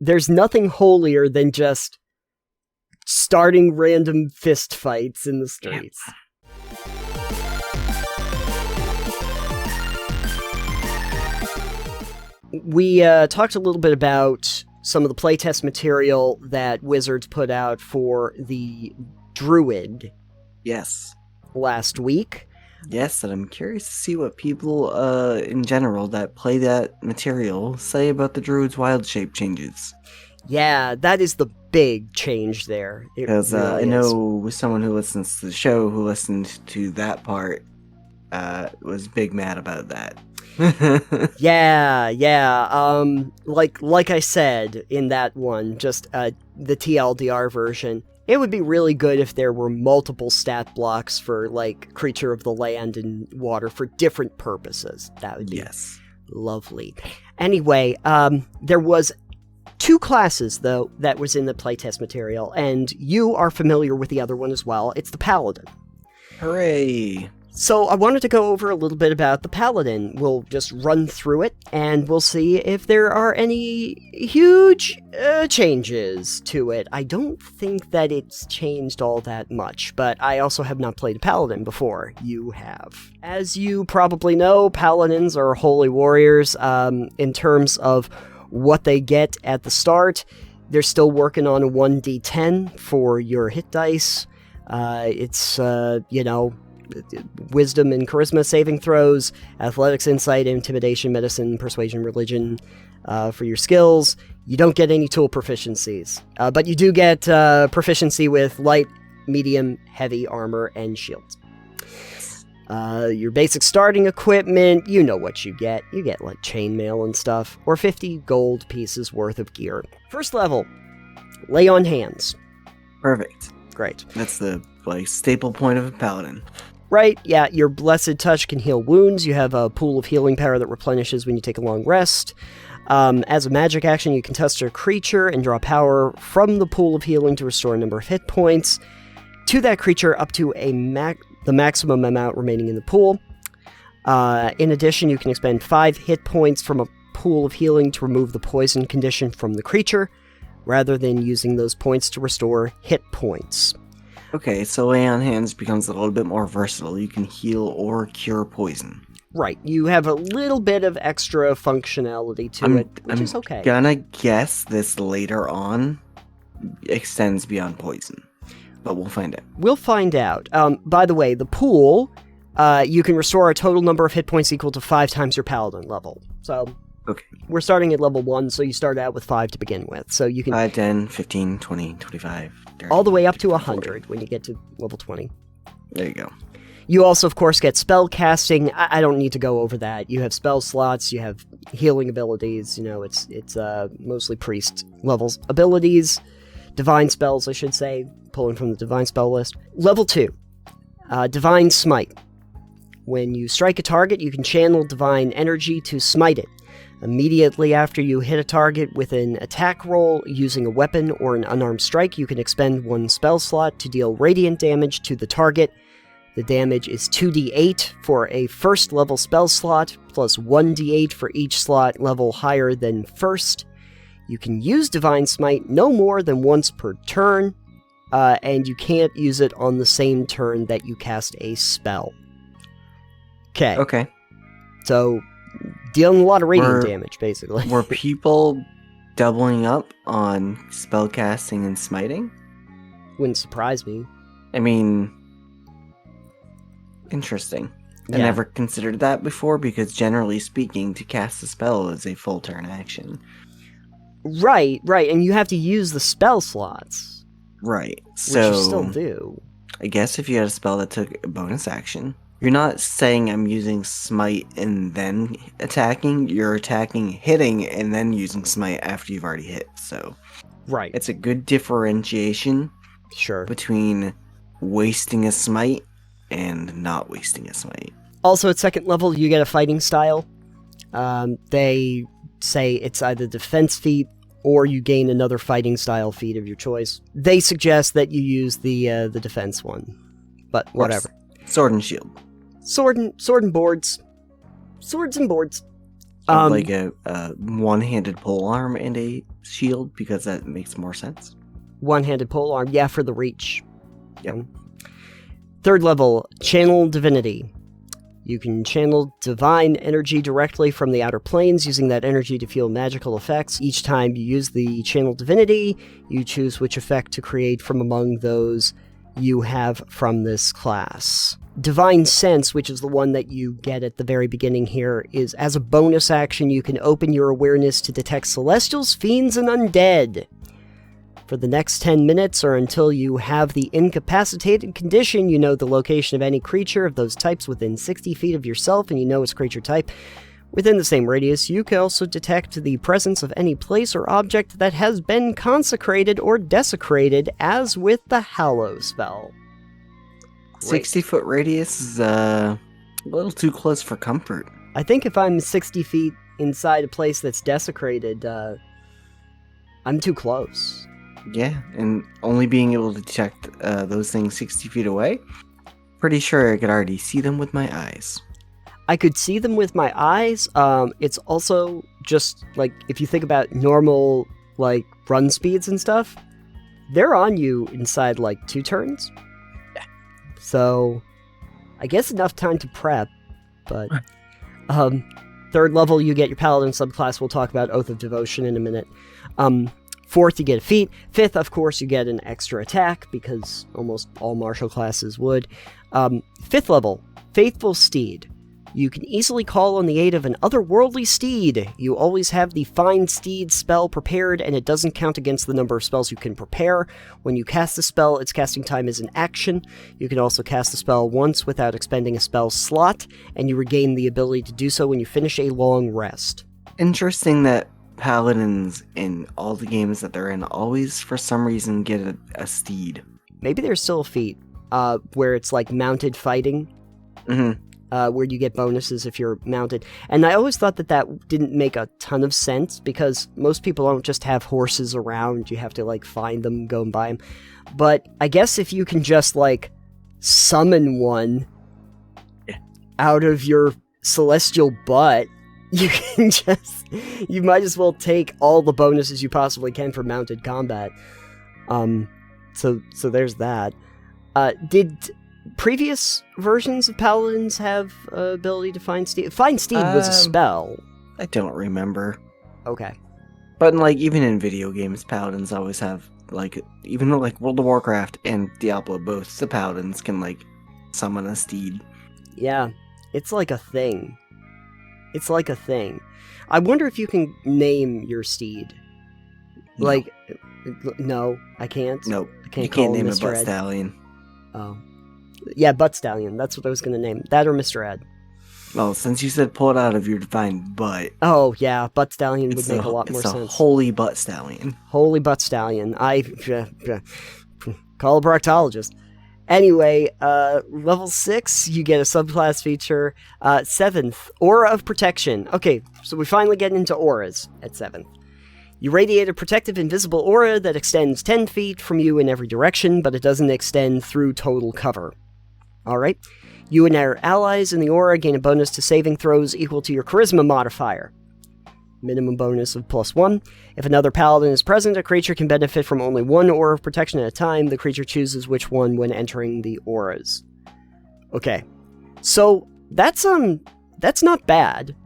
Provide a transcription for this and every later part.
there's nothing holier than just starting random fist fights in the streets. Yeah. We talked a little bit about some of the playtest material that Wizards put out for the Druid. Yes. Last week. Yes, and I'm curious to see what people in general that play that material say about the Druid's wild shape changes. Yeah, that is the big change there. Because I know someone who listens to the show who listened to that part was big mad about that. Yeah. Like I said in that one, just the TLDR version, it would be really good if there were multiple stat blocks for, like, creature of the land and water for different purposes. That would be lovely. Anyway, there was 2 classes, though, that was in the playtest material, and you are familiar with the other one as well. It's the Paladin. Hooray! So I wanted to go over a little bit about the Paladin. We'll just run through it, and we'll see if there are any huge changes to it. I don't think that it's changed all that much, but I also have not played a Paladin before. You have. As you probably know, Paladins are holy warriors. In terms of what they get at the start, they're still working on a 1d10 for your hit dice. It's wisdom and charisma saving throws, athletics, insight, intimidation, medicine, persuasion, religion for your skills. You don't get any tool proficiencies, but you do get proficiency with light, medium, heavy armor, and shields. Your basic starting equipment, you know what you get. You get, like, chainmail and stuff, or 50 gold pieces worth of gear. First level, lay on hands. Perfect. Great. That's the, like, staple point of a paladin. Right, yeah, your Blessed Touch can heal wounds. You have a pool of healing power that replenishes when you take a long rest. As a magic action, you can touch a creature and draw power from the pool of healing to restore a number of hit points to that creature up to the maximum amount remaining in the pool. In addition, you can expend 5 hit points from a pool of healing to remove the poison condition from the creature, rather than using those points to restore hit points. Okay, so Lay on Hands becomes a little bit more versatile. You can heal or cure poison. Right, you have a little bit of extra functionality to it, which is okay. I'm gonna guess this later on extends beyond poison, but we'll find out. We'll find out. By the way, the pool, you can restore a total number of hit points equal to 5 times your paladin level. So, okay. We're starting at level 1, so you start out with 5 to begin with. So you can 5, 10, 15, 20, 25, 30, all the way up to 100 when you get to level 20. There you go. You also, of course, get spell casting. I don't need to go over that. You have spell slots, you have healing abilities, it's mostly priest levels abilities, divine spells, I should say, pulling from the divine spell list. Level 2, Divine Smite. When you strike a target, you can channel divine energy to smite it. Immediately after you hit a target with an attack roll using a weapon or an unarmed strike, you can expend 1 spell slot to deal radiant damage to the target. The damage is 2d8 for a first level spell slot, plus 1d8 for each slot level higher than first. You can use Divine Smite no more than once per turn, and you can't use it on the same turn that you cast a spell. Okay. So, dealing a lot of radiant damage, basically. Were people doubling up on spellcasting and smiting? Wouldn't surprise me. I mean, interesting. I never considered that before, because generally speaking, to cast a spell is a full turn action. Right, and you have to use the spell slots. Right, so... Which you still do. I guess if you had a spell that took a bonus action... You're not saying I'm using smite and then attacking. You're attacking, hitting, and then using smite after you've already hit. So, right, it's a good differentiation. Sure. Between wasting a smite and not wasting a smite. Also, at second level, you get a fighting style. They say it's either defense feat or you gain another fighting style feat of your choice. They suggest that you use the defense one, but whatever. Sword and shield. Sword and boards. Swords and boards. So like a one-handed polearm and a shield because that makes more sense. One-handed polearm, yeah, for the reach. Yep. Third level, Channel Divinity. You can channel divine energy directly from the outer planes, using that energy to feel magical effects. Each time you use the Channel Divinity, you choose which effect to create from among those you have from this class. Divine Sense, which is the one that you get at the very beginning here, is as a bonus action, you can open your awareness to detect celestials, fiends, and undead. For the next 10 minutes, or until you have the incapacitated condition, you know the location of any creature of those types within 60 feet of yourself, and you know its creature type. Within the same radius, you can also detect the presence of any place or object that has been consecrated or desecrated, as with the Hallow spell. 60-foot radius is a little too close for comfort. I think if I'm 60 feet inside a place that's desecrated, I'm too close. Yeah, and only being able to detect those things 60 feet away, pretty sure I could already see them with my eyes. I could see them with my eyes. It's also just, like, if you think about normal, like, run speeds and stuff, they're on you inside, like, 2 turns. Yeah. So, I guess enough time to prep, but... third level, you get your Paladin subclass. We'll talk about Oath of Devotion in a minute. Fourth, you get a feat. Fifth, of course, you get an extra attack, because almost all martial classes would. Fifth level, Faithful Steed. You can easily call on the aid of an otherworldly steed. You always have the Find Steed spell prepared, and it doesn't count against the number of spells you can prepare. When you cast the spell, its casting time is an action. You can also cast the spell once without expending a spell slot, and you regain the ability to do so when you finish a long rest. Interesting that Paladins in all the games that they're in always, for some reason, get a steed. Maybe there's still a feat where it's like mounted fighting, where you get bonuses if you're mounted. And I always thought that didn't make a ton of sense, because most people don't just have horses around. You have to, like, find them, go and buy them. But I guess if you can just, like, summon one out of your celestial butt, you can just... You might as well take all the bonuses you possibly can for mounted combat. So there's that. Did previous versions of Paladins have ability to find Steed? Find Steed was a spell. I don't remember. Okay. But, like, even in video games, Paladins always have, like, even though, like, World of Warcraft and Diablo, both the Paladins can, like, summon a steed. Yeah, it's like a thing. It's like a thing. I wonder if you can name your steed. No. Like, no, I can't. Nope. I can't You call can't name Mr. a butt Ed. stallion. Oh. Yeah, Butt Stallion. That's what I was going to name. That or Mr. Ed. Well, since you said pull it out of your divine butt, Oh, yeah, Butt Stallion would make a lot more it's a sense. holy butt stallion. Holy Butt Stallion. Call a proctologist. Anyway, level 6, you get a subclass feature. 7th, Aura of Protection. Okay, so we finally get into auras at 7th. You radiate a protective invisible aura that extends 10 feet from you in every direction, but it doesn't extend through total cover. Alright? You and our allies in the aura gain a bonus to saving throws equal to your charisma modifier. Minimum bonus of +1. If another paladin is present, a creature can benefit from only one aura of protection at a time. The creature chooses which one when entering the auras. Okay. So, that's not bad.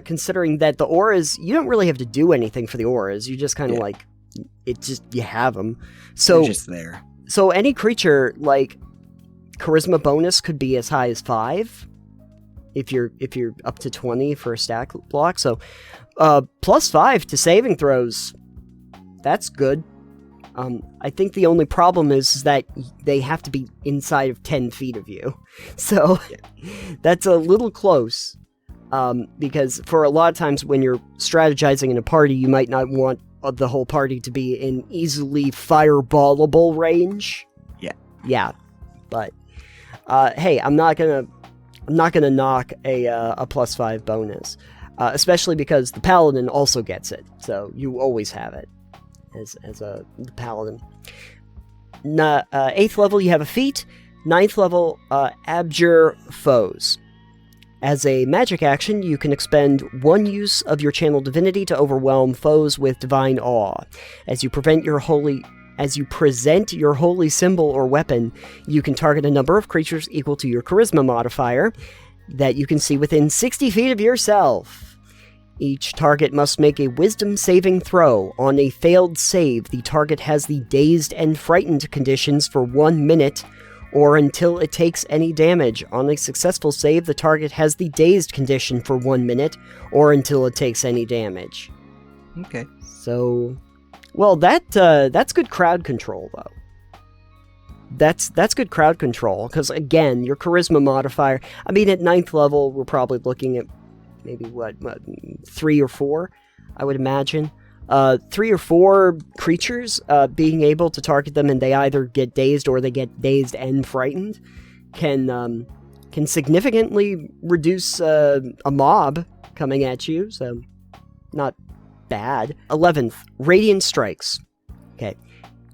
Considering that the auras, you don't really have to do anything for the auras. You just kind of like, you have them. So, They're just there. So any creature, like, charisma bonus could be as high as 5. If you're up to 20 for a stack block. So, +5 to saving throws. That's good. I think the only problem is that they have to be inside of 10 feet of you. So, that's a little close. Because for a lot of times when you're strategizing in a party, you might not want the whole party to be in easily fireballable range. Yeah. Yeah. But, hey, I'm not gonna knock a +5 bonus. Especially because the Paladin also gets it. So you always have it as a Paladin. 8th level, you have a feat. 9th level, Abjure Foes. As a magic action, you can expend one use of your Channel Divinity to overwhelm foes with Divine Awe. As you present your holy symbol or weapon, you can target a number of creatures equal to your Charisma modifier that you can see within 60 feet of yourself. Each target must make a Wisdom saving throw. On a failed save, the target has the Dazed and Frightened conditions for 1 minute, or until it takes any damage. On a successful save, the target has the Dazed condition for 1 minute, or until it takes any damage. Okay. So, well, that's good crowd control, though. That's good crowd control, because, again, your Charisma modifier, I mean, at 9th level, we're probably looking at maybe, 3 or 4, I would imagine. 3 or 4 creatures, being able to target them and they either get dazed or they get dazed and frightened can significantly reduce a mob coming at you, so not bad. 11th, Radiant Strikes. Okay.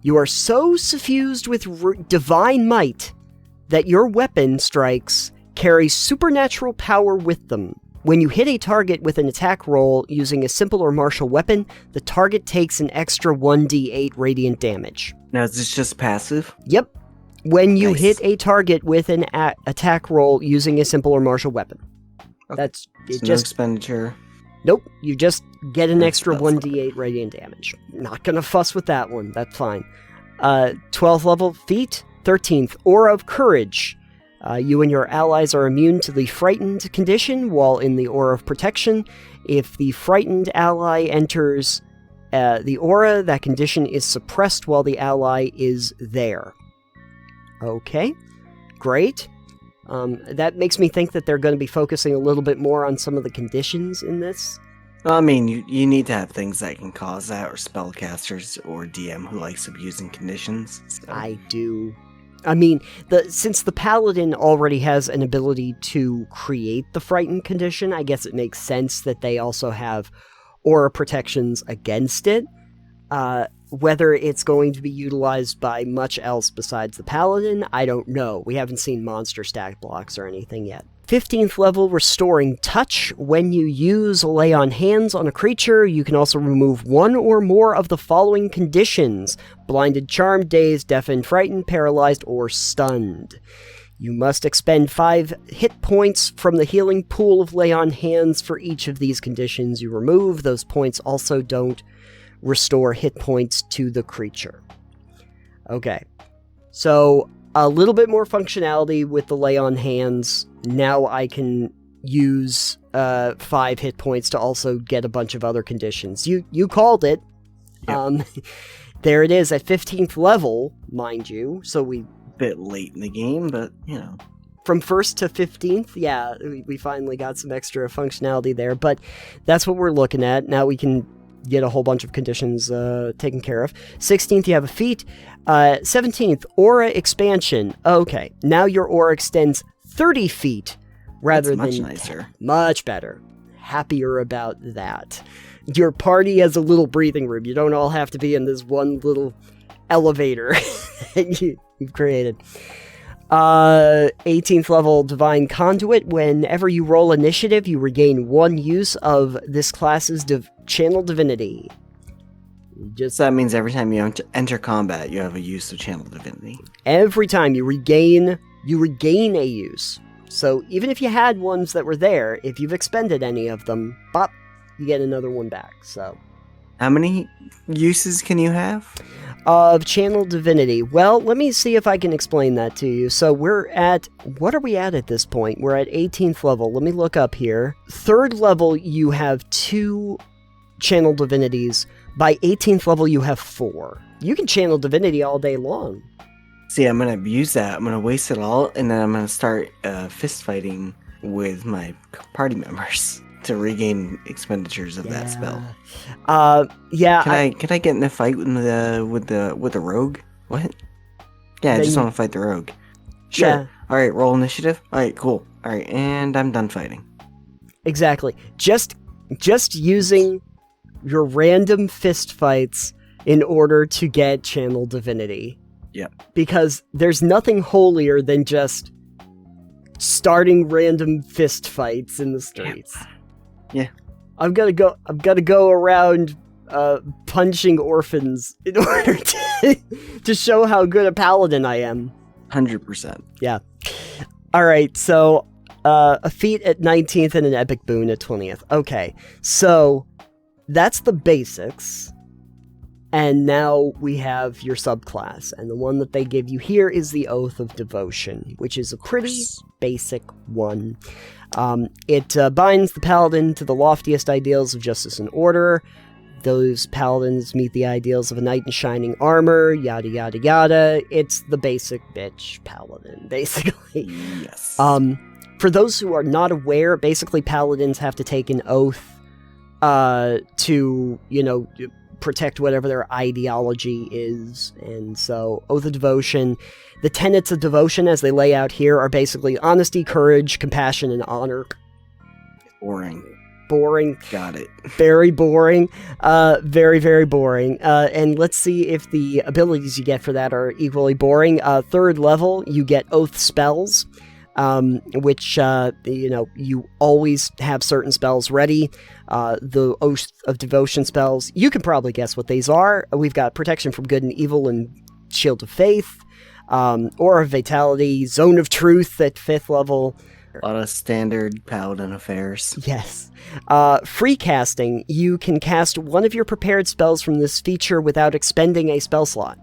You are so suffused with divine might that your weapon strikes carry supernatural power with them. When you hit a target with an attack roll using a simple or martial weapon, the target takes an extra 1d8 radiant damage. Now, is this just passive? Yep. When you Nice. hit a target with an attack roll using a simple or martial weapon. Okay. That's it. No Just expenditure. nope. You just get an That's extra fine. 1d8 radiant damage. Not gonna fuss with that one. That's fine. 12th level feat. 13th, Aura of Courage. You and your allies are immune to the Frightened condition while in the Aura of Protection. If the Frightened ally enters the Aura, that condition is suppressed while the ally is there. Okay, great. That makes me think that they're going to be focusing a little bit more on some of the conditions in this. Well, I mean, you need to have things that can cause that, or spellcasters, or DM who likes abusing conditions. So. I do. I mean, since the Paladin already has an ability to create the Frightened condition, I guess it makes sense that they also have aura protections against it. Whether it's going to be utilized by much else besides the Paladin, I don't know. We haven't seen monster stack blocks or anything yet. 15th level, Restoring Touch. When you use Lay on Hands on a creature, you can also remove one or more of the following conditions: blinded, charmed, dazed, deafened, frightened, paralyzed, or stunned. You must expend 5 hit points from the healing pool of Lay on Hands for each of these conditions you remove. Those points also don't restore hit points to the creature. Okay, so a little bit more functionality with the Lay on Hands. Now I can use 5 hit points to also get a bunch of other conditions. You called it. Yep. There it is at 15th level, mind you. So Bit late in the game, but, from 1st to 15th, yeah, we finally got some extra functionality there, but that's what we're looking at. Now we can get a whole bunch of conditions taken care of. 16th, you have a feat. 17th, Aura Expansion. Okay, now your aura extends 30 feet rather That's than... much nicer. Much better. Happier about that. Your party has a little breathing room. You don't all have to be in this one little elevator that you've created. 18th level Divine Conduit. Whenever you roll initiative, you regain 1 use of this class's Channel Divinity. So that means every time you enter combat, you have a use of Channel Divinity. Every time you regain a use. So even if you had ones that were there, if you've expended any of them, bop, you get another one back. So How many uses can you have? Of Channel Divinity. Well, let me see if I can explain that to you. So what are we at this point? We're at 18th level. Let me look up here. 3rd level, you have 2 Channel Divinities. By 18th level, you have 4. You can Channel Divinity all day long. See, I'm going to use that. I'm going to waste it all, and then I'm going to start fist fighting with my party members to regain expenditures of that spell. Yeah. Can I get in a fight with the rogue? What? Yeah, I just want to fight the rogue. Sure. Yeah. All right, roll initiative. All right, cool. All right, and I'm done fighting. Exactly. Just using your random fist fights in order to get Channel Divinity. Yep. Because there's nothing holier than just starting random fist fights in the streets. Yeah. I've got to go around punching orphans in order to show how good a paladin I am. 100%. Yeah. All right, so a feat at 19th and an epic boon at 20th. Okay, so that's the basics. And now we have your subclass, and the one that they give you here is the Oath of Devotion, which is a pretty basic one. It binds the paladin to the loftiest ideals of justice and order. Those paladins meet the ideals of a knight in shining armor, yada yada yada. It's the basic bitch paladin, basically. Yes. For those who are not aware, basically paladins have to take an oath to, protect whatever their ideology is. And so, Oath of Devotion, the tenets of devotion as they lay out here are basically honesty, courage, compassion, and honor. Boring. Got it. Very boring. Very, very boring. And let's see if the abilities you get for that are equally boring. Third level, you get Oath spells, which, you always have certain spells ready. The Oath of Devotion spells, you can probably guess what these are. We've got Protection from Good and Evil and Shield of Faith, Aura of Vitality, Zone of Truth at 5th level. A lot of standard paladin affairs. Yes. Free casting, you can cast one of your prepared spells from this feature without expending a spell slot.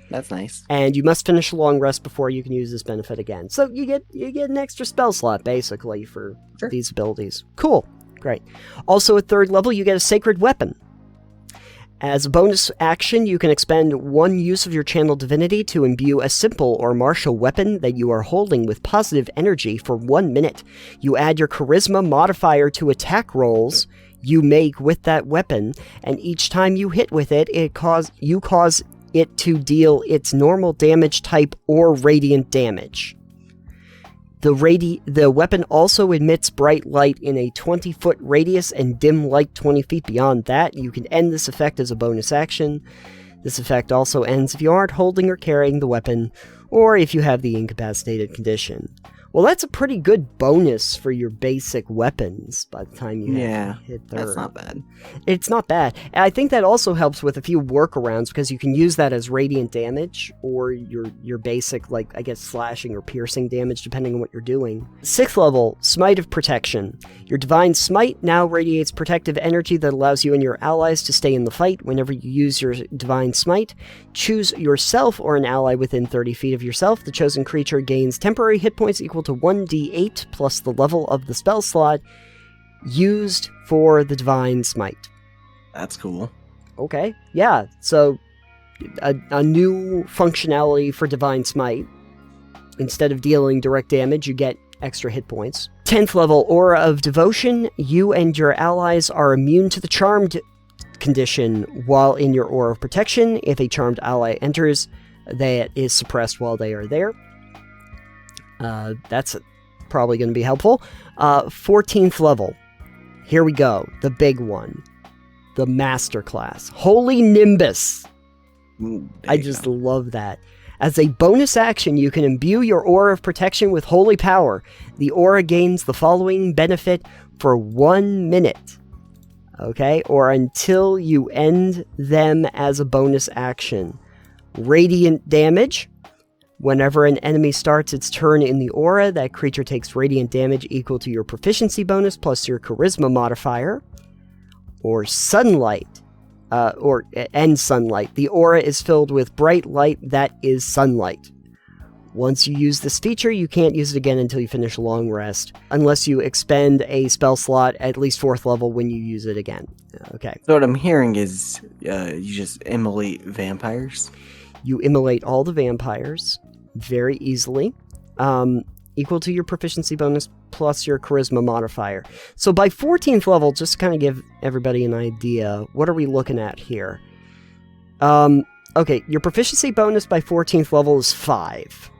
That's nice. And you must finish a long rest before you can use this benefit again. So you get an extra spell slot, basically, for these abilities. Cool. Great. Also, at 3rd level, you get a Sacred Weapon. As a bonus action, you can expend one use of your Channel Divinity to imbue a simple or martial weapon that you are holding with positive energy for 1 minute. You add your Charisma modifier to attack rolls you make with that weapon, and each time you hit with it, you cause it to deal its normal damage type or radiant damage. The weapon also emits bright light in a 20-foot radius and dim light 20 feet beyond that. You can end this effect as a bonus action. This effect also ends if you aren't holding or carrying the weapon, or if you have the incapacitated condition. Well, that's a pretty good bonus for your basic weapons by the time you hit 3rd. That's not bad. It's not bad. And I think that also helps with a few workarounds, because you can use that as radiant damage, or your basic, slashing or piercing damage, depending on what you're doing. 6th level, Smite of Protection. Your Divine Smite now radiates protective energy that allows you and your allies to stay in the fight. Whenever you use your Divine Smite, choose yourself or an ally within 30 feet of yourself. The chosen creature gains temporary hit points equal to 1d8 plus the level of the spell slot used for the Divine Smite. That's cool. Okay, yeah, so a new functionality for Divine Smite. Instead of dealing direct damage, you get extra hit points. 10th level, Aura of Devotion. You and your allies are immune to the Charmed condition while in your Aura of Protection. If a Charmed ally enters, that is suppressed while they are there. That's probably going to be helpful. 14th level. Here we go. The big one. The Master Class. Holy Nimbus. Ooh, I just love that. As a bonus action, you can imbue your Aura of Protection with Holy Power. The aura gains the following benefit for 1 minute. Okay? Or until you end them as a bonus action. Radiant damage. Whenever an enemy starts its turn in the aura, that creature takes radiant damage equal to your proficiency bonus plus your charisma modifier. Or sunlight. And sunlight. The aura is filled with bright light that is sunlight. Once you use this feature, you can't use it again until you finish a long rest, unless you expend a spell slot at least 4th level when you use it again. Okay. So what I'm hearing is you just immolate vampires? You immolate all the vampires very easily, equal to your proficiency bonus plus your charisma modifier. So by 14th level, just to kind of give everybody an idea, what are we looking at here? Okay, your proficiency bonus by 14th level is 5.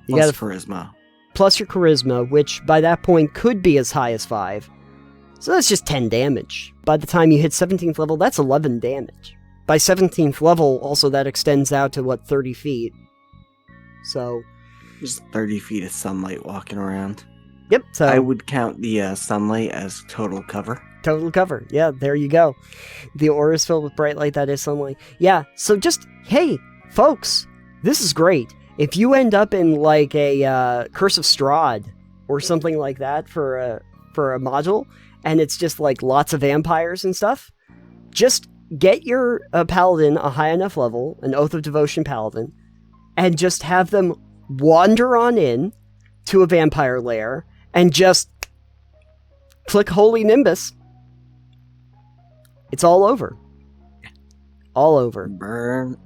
You plus got charisma. Plus your charisma, which by that point could be as high as 5. So that's just 10 damage. By the time you hit 17th level, that's 11 damage. By 17th level, also that extends out to, 30 feet. So, Just 30 feet of sunlight walking around. Yep, so I would count the sunlight as total cover. total cover. Yeah, there you go. The aura is filled with bright light, that is sunlight. Yeah, so just, hey, folks, this is great. If you end up in like a Curse of Strahd or something like that for a module, and it's just like lots of vampires and stuff, just get your paladin a high enough level, an Oath of Devotion paladin, and just have them wander on in to a vampire lair and just click Holy Nimbus. It's all over. All over. Burn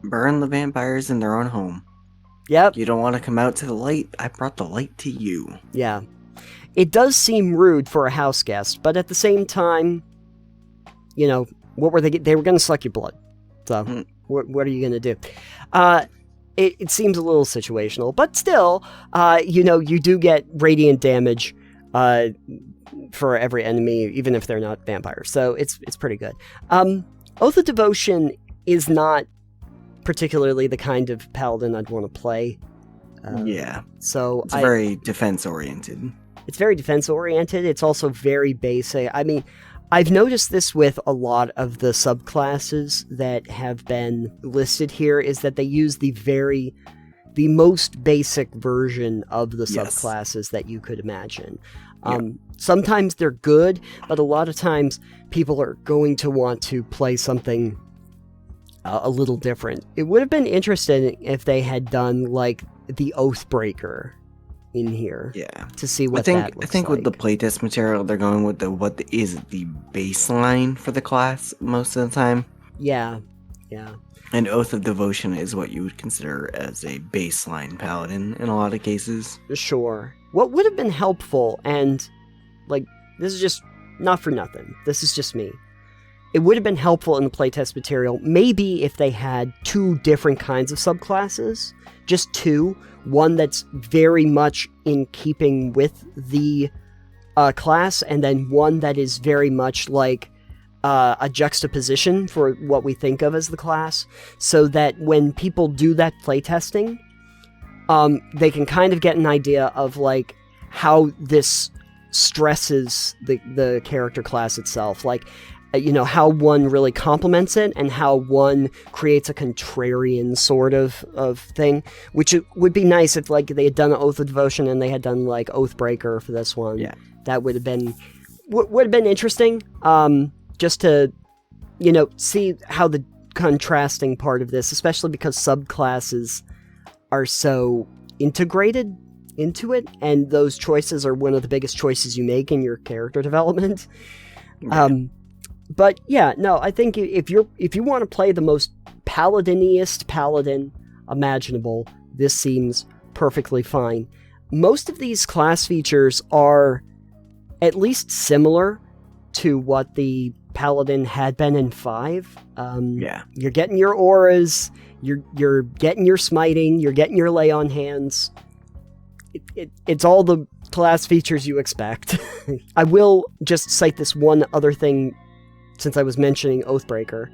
the vampires in their own home. Yep. You don't want to come out to the light? I brought the light to you. Yeah. It does seem rude for a house guest, but at the same time, you know, what were they? They were going to suck your blood. So, what are you going to do? It seems a little situational, but still, you know, you do get radiant damage for every enemy, even if they're not vampires. So it's pretty good. Oath of Devotion is not particularly the kind of paladin I'd want to play. Yeah. So it's very defense-oriented. It's very defense-oriented. It's also very basic. I mean, I've noticed this with a lot of the subclasses that have been listed here, is that they use the most basic version of the subclasses that you could imagine. Sometimes they're good, but a lot of times people are going to want to play something a little different. It would have been interesting if they had done like the Oathbreaker in here. Yeah. To see what that looks I think like. with the playtest material, they're going with what is the baseline for the class most of the time. Yeah. Yeah. And Oath of Devotion is what you would consider as a baseline paladin in a lot of cases. Sure. What would have been helpful, and like, this is just not for nothing, this is just me. It would have been helpful in the playtest material, maybe if they had two different kinds of subclasses, just two. One that's very much in keeping with the class, and then one that is very much like a juxtaposition for what we think of as the class, so that when people do that playtesting, they can kind of get an idea of like how this stresses the character class itself, like, you know, how one really complements it and how one creates a contrarian sort of thing, which it would be nice if like they had done Oath of Devotion and they had done like Oathbreaker for this one. Yeah, that would have been interesting, just to, you know, see how the contrasting part of this, especially because subclasses are so integrated into it, and those choices are one of the biggest choices you make in your character development. Right. But yeah, no, I think if you want to play the most paladiniest paladin imaginable, this seems perfectly fine. Most of these class features are at least similar to what the paladin had been in 5. You're getting your auras, you're getting your smiting, you're getting your lay on hands. It's all the class features you expect. I will just cite this one other thing since I was mentioning Oathbreaker,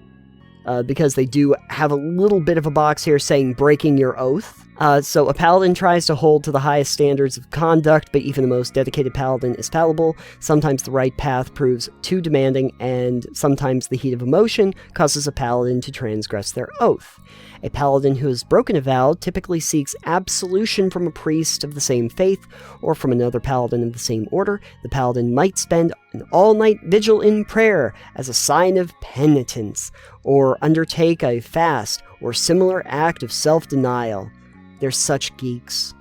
because they do have a little bit of a box here saying breaking your oath. So a paladin tries to hold to the highest standards of conduct, but even the most dedicated paladin is fallible. Sometimes the right path proves too demanding, and sometimes the heat of emotion causes a paladin to transgress their oath. A paladin who has broken a vow typically seeks absolution from a priest of the same faith or from another paladin of the same order. The paladin might spend an all-night vigil in prayer as a sign of penitence, or undertake a fast or similar act of self-denial. They're such geeks.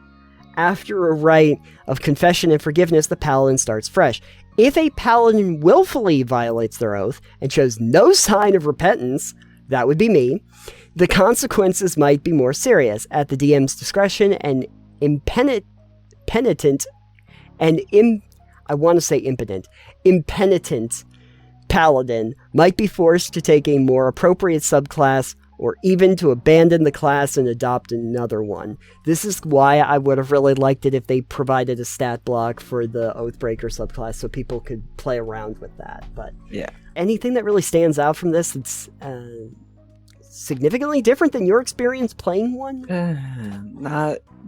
After a rite of confession and forgiveness, the paladin starts fresh. If a paladin willfully violates their oath and shows no sign of repentance, that would be me, the consequences might be more serious. At the DM's discretion, an impenitent paladin might be forced to take a more appropriate subclass, or even to abandon the class and adopt another one. This is why I would have really liked it if they provided a stat block for the Oathbreaker subclass so people could play around with that. But yeah, anything that really stands out from this that's significantly different than your experience playing one?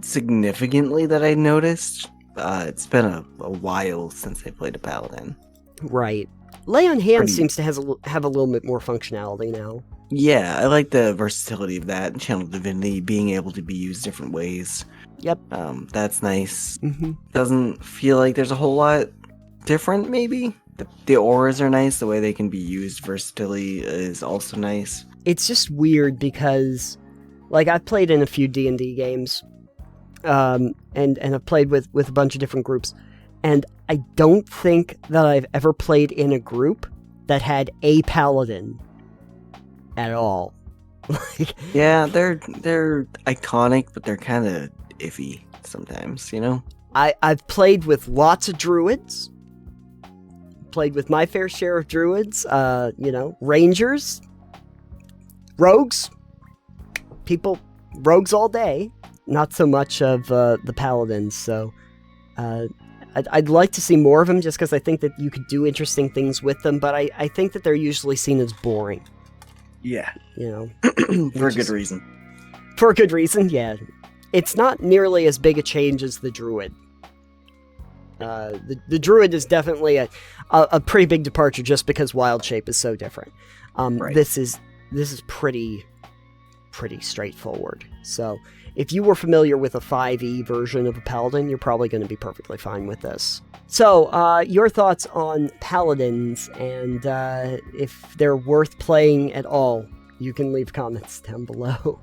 significantly that I noticed. It's been a while since I played a paladin. Right. Lay on Hands Pretty- seems to have a little bit more functionality now. Yeah, I like the versatility of that. Channel Divinity being able to be used different ways. Yep. That's nice. Mm-hmm. Doesn't feel like there's a whole lot different, maybe. The auras are nice. The way they can be used, versatility is also nice. It's just weird because, like, I've played in a few D&D games, and I've played with a bunch of different groups, and I don't think that I've ever played in a group that had a paladin at all. Like, Yeah, they're iconic, but they're kind of iffy sometimes, you know? I've played with lots of druids, played with my fair share of druids, rangers, rogues, rogues all day, not so much of the paladins, so I'd like to see more of them just because I think that you could do interesting things with them, but I think that they're usually seen as boring. Yeah. You know? For a good reason. For a good reason, yeah. It's not nearly as big a change as the druid. The druid is definitely a pretty big departure just because wild shape is so different. Right. This is pretty straightforward. So if you were familiar with a 5e version of a paladin, you're probably going to be perfectly fine with this. So your thoughts on paladins, and if they're worth playing at all, you can leave comments down below.